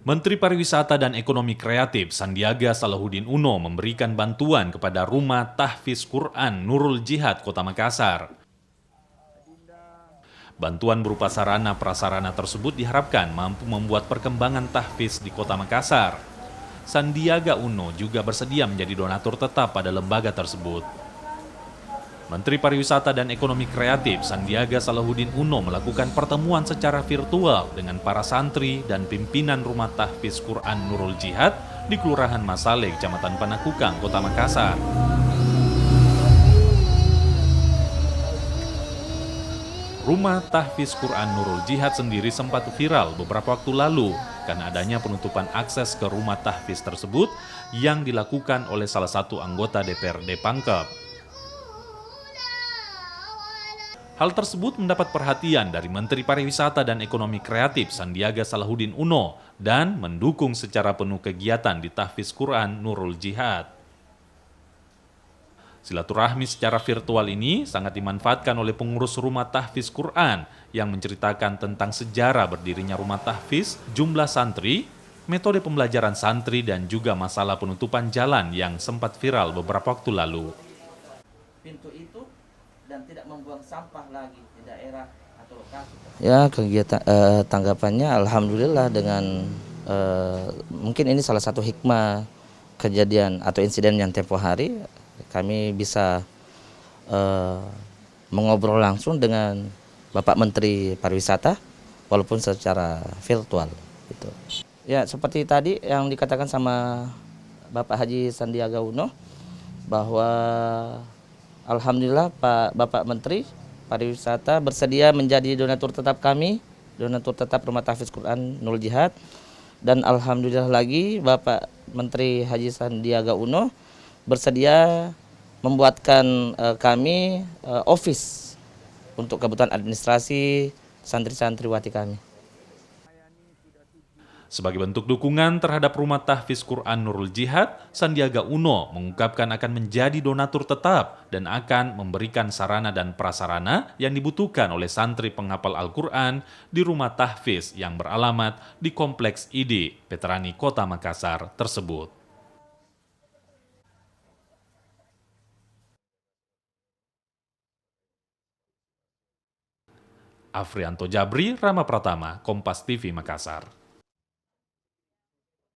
Menteri Pariwisata dan Ekonomi Kreatif Sandiaga Salahuddin Uno memberikan bantuan kepada Rumah Tahfiz Quran Nurul Jihad Kota Makassar. Bantuan berupa sarana prasarana tersebut diharapkan mampu membuat perkembangan tahfiz di Kota Makassar. Sandiaga Uno juga bersedia menjadi donatur tetap pada lembaga tersebut. Menteri Pariwisata dan Ekonomi Kreatif Sandiaga Salahuddin Uno melakukan pertemuan secara virtual dengan para santri dan pimpinan Rumah Tahfiz Quran Nurul Jihad di Kelurahan Masale, Kecamatan Panakukang, Kota Makassar. Rumah Tahfiz Quran Nurul Jihad sendiri sempat viral beberapa waktu lalu karena adanya penutupan akses ke rumah tahfiz tersebut yang dilakukan oleh salah satu anggota DPRD Pangkep. Hal tersebut mendapat perhatian dari Menteri Pariwisata dan Ekonomi Kreatif Sandiaga Salahuddin Uno dan mendukung secara penuh kegiatan di Tahfiz Quran Nurul Jihad. Silaturahmi secara virtual ini sangat dimanfaatkan oleh pengurus Rumah Tahfiz Quran yang menceritakan tentang sejarah berdirinya Rumah Tahfiz, jumlah santri, metode pembelajaran santri, dan juga masalah penutupan jalan yang sempat viral beberapa waktu lalu. Pintu itu dan tidak membuang sampah lagi di daerah atau lokasi. Ya, kegiatan tanggapannya alhamdulillah dengan mungkin ini salah satu hikmah kejadian atau insiden yang tempo hari kami bisa mengobrol langsung dengan Bapak Menteri Pariwisata walaupun secara virtual gitu. Ya, seperti tadi yang dikatakan sama Bapak Haji Sandiaga Uno bahwa alhamdulillah Bapak Menteri Pariwisata bersedia menjadi donatur tetap kami, donatur tetap Rumah Tahfiz Quran Nurul Jihad. Dan alhamdulillah lagi Bapak Menteri Haji Sandiaga Uno bersedia membuatkan kami office untuk kebutuhan administrasi santri-santriwati kami. Sebagai bentuk dukungan terhadap Rumah Tahfiz Quran Nurul Jihad, Sandiaga Uno mengungkapkan akan menjadi donatur tetap dan akan memberikan sarana dan prasarana yang dibutuhkan oleh santri penghafal Al-Quran di Rumah Tahfiz yang beralamat di Kompleks ID Veterani Kota Makassar tersebut. Afrianto Jabri, Rama Pratama, Kompas TV Makassar.